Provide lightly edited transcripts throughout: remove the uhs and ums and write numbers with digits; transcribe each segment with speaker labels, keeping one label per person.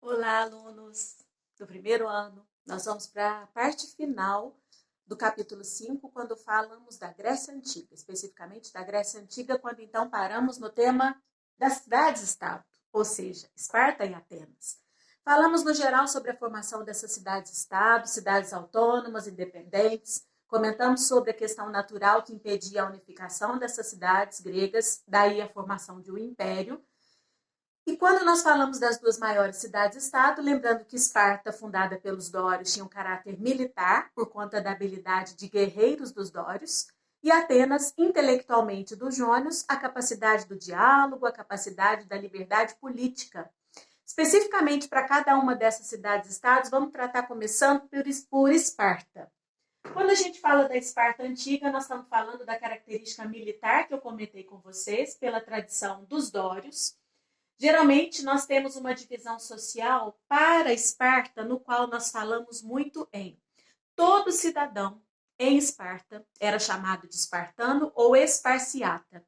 Speaker 1: Olá, alunos do primeiro ano. Nós vamos para a parte final do capítulo 5, quando falamos da Grécia Antiga, especificamente da Grécia Antiga, quando então paramos no tema das cidades-estado, ou seja, Esparta e Atenas. Falamos no geral sobre a formação dessas cidades-estado, cidades autônomas, independentes, comentamos sobre a questão natural que impedia a unificação dessas cidades gregas, daí a formação de um império. E quando nós falamos das duas maiores cidades-estado, lembrando que Esparta, fundada pelos dórios, tinha um caráter militar, por conta da habilidade de guerreiros dos dórios, e Atenas, intelectualmente dos jônios, a capacidade do diálogo, a capacidade da liberdade política. Especificamente para cada uma dessas cidades-estados, vamos tratar começando por Esparta. Quando a gente fala da Esparta antiga, nós estamos falando da característica militar que eu comentei com vocês, pela tradição dos dórios. Geralmente, nós temos uma divisão social para Esparta, no qual nós falamos muito em todo cidadão em Esparta era chamado de espartano ou esparciata.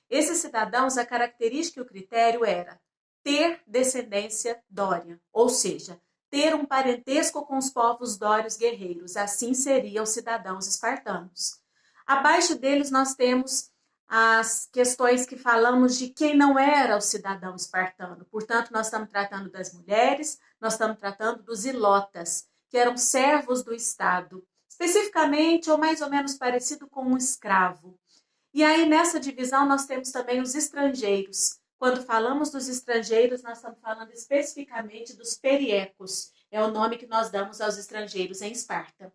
Speaker 1: Esses cidadãos, a característica e o critério era ter descendência dória, ou seja, ter um parentesco com os povos dórios guerreiros, assim seriam os cidadãos espartanos. Abaixo deles nós temos as questões que falamos de quem não era o cidadão espartano. Portanto, nós estamos tratando das mulheres, nós estamos tratando dos ilotas, que eram servos do Estado, especificamente ou mais ou menos parecido com um escravo. E aí, nessa divisão, nós temos também os estrangeiros. Quando falamos dos estrangeiros, nós estamos falando especificamente dos periecos. É o nome que nós damos aos estrangeiros em Esparta.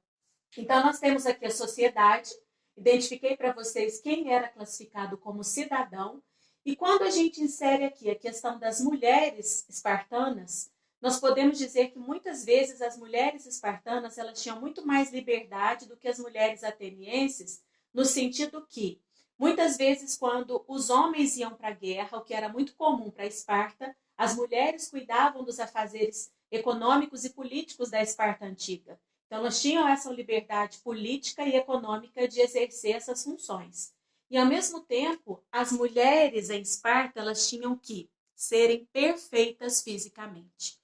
Speaker 1: Então, nós temos aqui a sociedade. Identifiquei para vocês quem era classificado como cidadão. E quando a gente insere aqui a questão das mulheres espartanas, nós podemos dizer que muitas vezes as mulheres espartanas elas tinham muito mais liberdade do que as mulheres atenienses, no sentido que muitas vezes quando os homens iam para a guerra, o que era muito comum para Esparta, as mulheres cuidavam dos afazeres econômicos e políticos da Esparta antiga. Então, elas tinham essa liberdade política e econômica de exercer essas funções. E, ao mesmo tempo, as mulheres em Esparta, elas tinham que serem perfeitas fisicamente.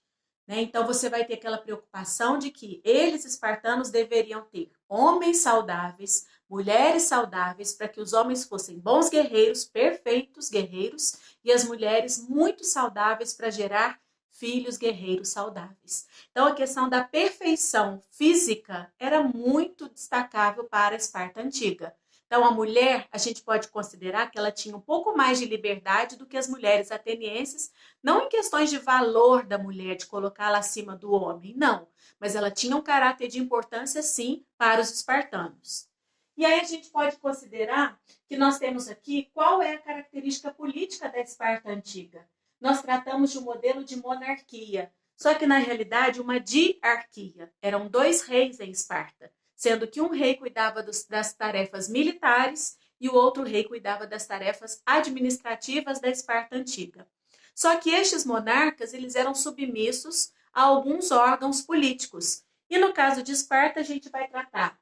Speaker 1: Então, você vai ter aquela preocupação de que eles, espartanos, deveriam ter homens saudáveis, mulheres saudáveis, para que os homens fossem bons guerreiros, perfeitos guerreiros, e as mulheres muito saudáveis para gerar filhos guerreiros saudáveis. Então, a questão da perfeição física era muito destacável para a Esparta antiga. Então, a mulher, a gente pode considerar que ela tinha um pouco mais de liberdade do que as mulheres atenienses, não em questões de valor da mulher, de colocá-la acima do homem, não. Mas ela tinha um caráter de importância, sim, para os espartanos. E aí a gente pode considerar que nós temos aqui qual é a característica política da Esparta antiga. Nós tratamos de um modelo de monarquia, só que na realidade uma diarquia. Eram dois reis em Esparta, sendo que um rei cuidava das tarefas militares e o outro rei cuidava das tarefas administrativas da Esparta antiga. Só que estes monarcas eles eram submissos a alguns órgãos políticos. E no caso de Esparta, a gente vai tratar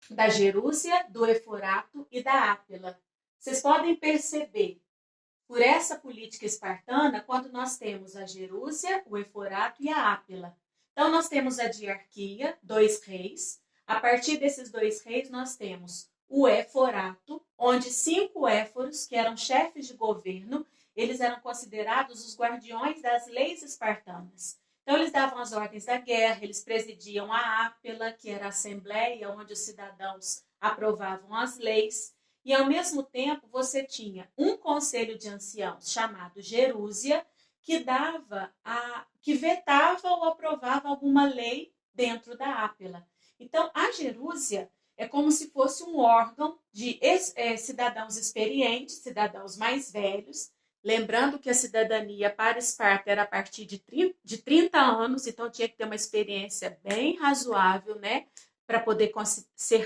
Speaker 1: da Gerúsia, do Eforato e da Ápila. Vocês podem perceber, por essa política espartana, quando nós temos a Gerúsia, o Eforato e a Ápila. Então, nós temos a diarquia, dois reis. A partir desses dois reis, nós temos o Eforato, onde 5 éforos, que eram chefes de governo, eles eram considerados os guardiões das leis espartanas. Então, eles davam as ordens da guerra, eles presidiam a Ápila, que era a assembleia onde os cidadãos aprovavam as leis. E, ao mesmo tempo, você tinha um conselho de anciãos chamado Gerúsia, que vetava ou aprovava alguma lei dentro da Ápila. Então, a Gerúsia é como se fosse um órgão de cidadãos experientes, cidadãos mais velhos. Lembrando que a cidadania para Esparta era a partir de 30 anos, então tinha que ter uma experiência bem razoável, né, para poder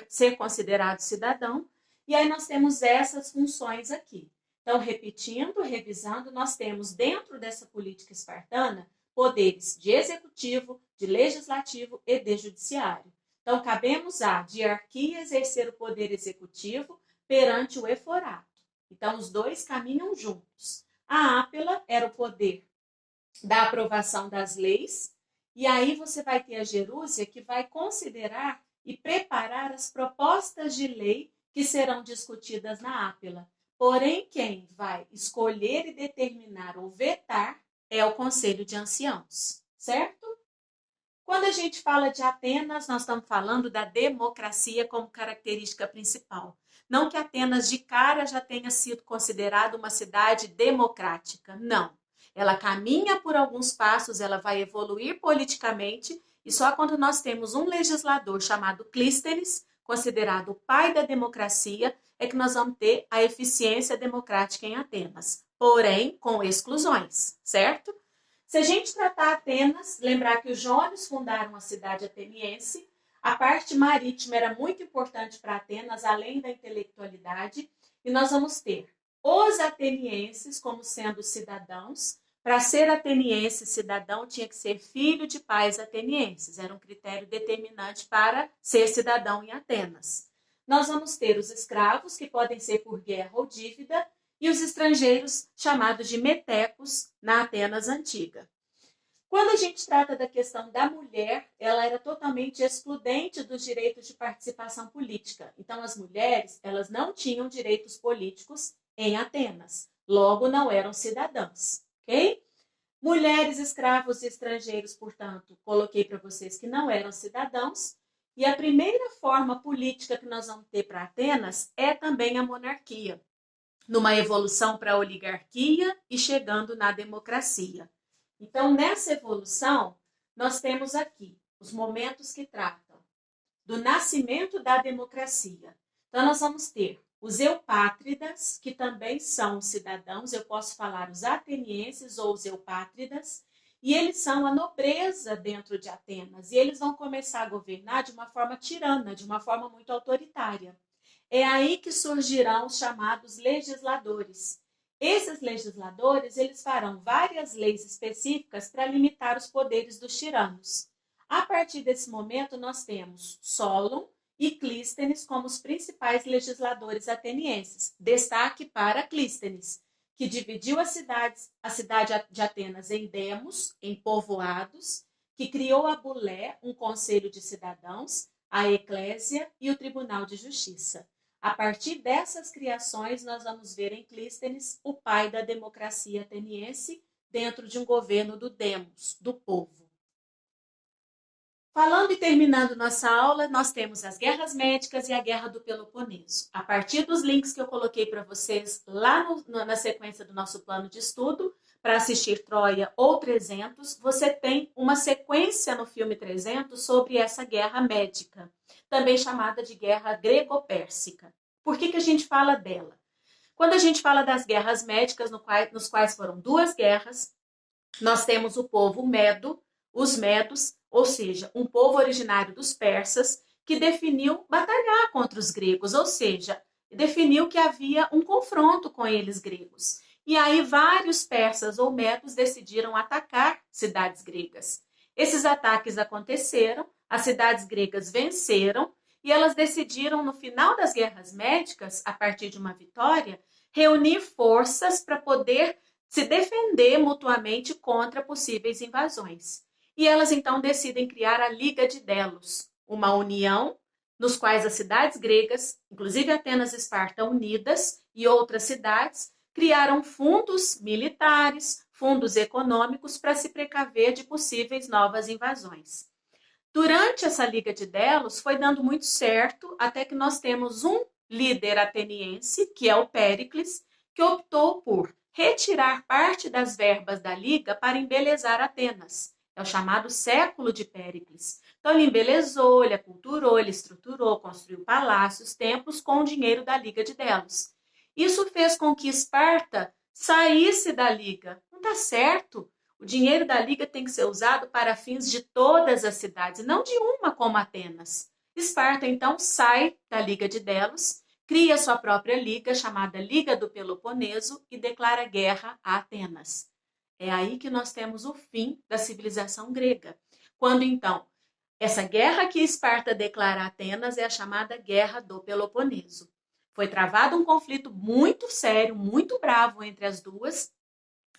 Speaker 1: ser considerado cidadão. E aí nós temos essas funções aqui. Então, repetindo, revisando, nós temos dentro dessa política espartana poderes de executivo, de legislativo e de judiciário. Então, cabemos a diarquia exercer o poder executivo perante o eforato. Então, os dois caminham juntos. A Ápila era o poder da aprovação das leis, e aí você vai ter a Gerúsia que vai considerar e preparar as propostas de lei que serão discutidas na Ápila. Porém, quem vai escolher e determinar ou vetar é o Conselho de Anciãos, certo? Quando a gente fala de Atenas, nós estamos falando da democracia como característica principal. Não que Atenas de cara já tenha sido considerada uma cidade democrática, não. Ela caminha por alguns passos, ela vai evoluir politicamente, e só quando nós temos um legislador chamado Clístenes, considerado o pai da democracia, é que nós vamos ter a eficiência democrática em Atenas. Porém, com exclusões, certo? Se a gente tratar Atenas, lembrar que os jônios fundaram a cidade ateniense, a parte marítima era muito importante para Atenas, além da intelectualidade, e nós vamos ter os atenienses como sendo cidadãos. Para ser ateniense, cidadão tinha que ser filho de pais atenienses, era um critério determinante para ser cidadão em Atenas. Nós vamos ter os escravos, que podem ser por guerra ou dívida, e os estrangeiros chamados de metecos na Atenas antiga. Quando a gente trata da questão da mulher, ela era totalmente excludente dos direitos de participação política. Então, as mulheres, elas não tinham direitos políticos em Atenas. Logo, não eram cidadãs, ok? Mulheres, escravos e estrangeiros, portanto, coloquei para vocês que não eram cidadãos. E a primeira forma política que nós vamos ter para Atenas é também a monarquia, numa evolução para a oligarquia e chegando na democracia. Então, nessa evolução, nós temos aqui os momentos que tratam do nascimento da democracia. Então, nós vamos ter os eupátridas, que também são cidadãos, eu posso falar os atenienses ou os eupátridas, e eles são a nobreza dentro de Atenas, e eles vão começar a governar de uma forma tirana, de uma forma muito autoritária. É aí que surgirão os chamados legisladores. Esses legisladores, eles farão várias leis específicas para limitar os poderes dos tiranos. A partir desse momento, nós temos Solon e Clístenes como os principais legisladores atenienses. Destaque para Clístenes, que dividiu a cidade de Atenas em demos, em povoados, que criou a Bulé, um conselho de cidadãos, a Eclésia e o Tribunal de Justiça. A partir dessas criações, nós vamos ver em Clístenes o pai da democracia ateniense dentro de um governo do demos, do povo. Falando e terminando nossa aula, nós temos as guerras médicas e a guerra do Peloponeso. A partir dos links que eu coloquei para vocês lá na sequência do nosso plano de estudo, para assistir Troia ou 300, você tem uma sequência no filme 300 sobre essa guerra médica, também chamada de guerra grego-pérsica. Por que a gente fala dela? Quando a gente fala das guerras médicas, nos quais foram duas guerras, nós temos o povo medo, os medos, ou seja, um povo originário dos persas, que definiu batalhar contra os gregos, ou seja, definiu que havia um confronto com eles gregos. E aí vários persas ou medos decidiram atacar cidades gregas. Esses ataques aconteceram, as cidades gregas venceram, e elas decidiram, no final das guerras médicas, a partir de uma vitória, reunir forças para poder se defender mutuamente contra possíveis invasões. E elas então decidem criar a Liga de Delos, uma união nos quais as cidades gregas, inclusive Atenas e Esparta unidas, e outras cidades, criaram fundos militares, fundos econômicos para se precaver de possíveis novas invasões. Durante essa Liga de Delos foi dando muito certo, até que nós temos um líder ateniense, que é o Péricles, que optou por retirar parte das verbas da Liga para embelezar Atenas. É o chamado século de Péricles. Então ele embelezou, ele aculturou, ele estruturou, construiu palácios, templos com o dinheiro da Liga de Delos. Isso fez com que Esparta saísse da Liga. Não dá certo. O dinheiro da Liga tem que ser usado para fins de todas as cidades, não de uma como Atenas. Esparta, então, sai da Liga de Delos, cria sua própria liga, chamada Liga do Peloponeso, e declara guerra a Atenas. É aí que nós temos o fim da civilização grega. Quando, então, essa guerra que Esparta declara a Atenas é a chamada Guerra do Peloponeso. Foi travado um conflito muito sério, muito bravo entre as duas,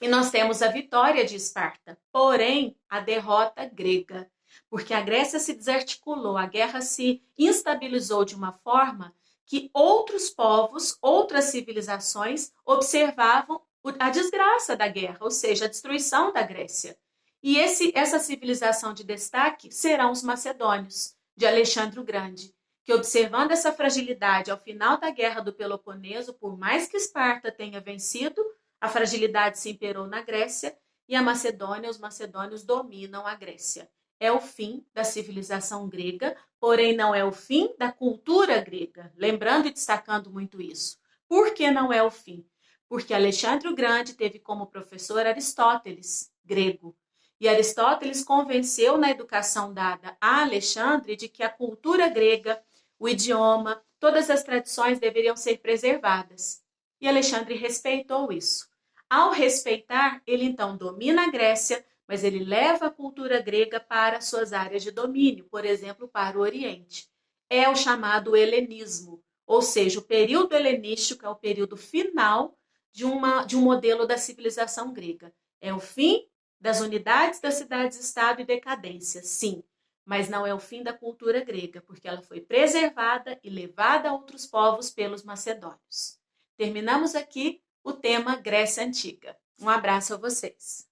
Speaker 1: E nós temos a vitória de Esparta, porém a derrota grega, porque a Grécia se desarticulou, a guerra se instabilizou de uma forma que outros povos, outras civilizações observavam a desgraça da guerra, ou seja, a destruição da Grécia. E essa civilização de destaque serão os macedônios, de Alexandre o Grande, que observando essa fragilidade ao final da guerra do Peloponeso, por mais que Esparta tenha vencido, a fragilidade se imperou na Grécia e a Macedônia, os macedônios dominam a Grécia. É o fim da civilização grega, porém não é o fim da cultura grega. Lembrando e destacando muito isso. Por que não é o fim? Porque Alexandre o Grande teve como professor Aristóteles, grego. E Aristóteles convenceu na educação dada a Alexandre de que a cultura grega, o idioma, todas as tradições deveriam ser preservadas. E Alexandre respeitou isso. Ao respeitar, ele então domina a Grécia, mas ele leva a cultura grega para suas áreas de domínio, por exemplo, para o Oriente. É o chamado helenismo, ou seja, o período helenístico é o período final de um modelo da civilização grega. É o fim das unidades das cidades-estado e decadência, sim, mas não é o fim da cultura grega, porque ela foi preservada e levada a outros povos pelos macedônios. Terminamos aqui o tema Grécia Antiga. Um abraço a vocês.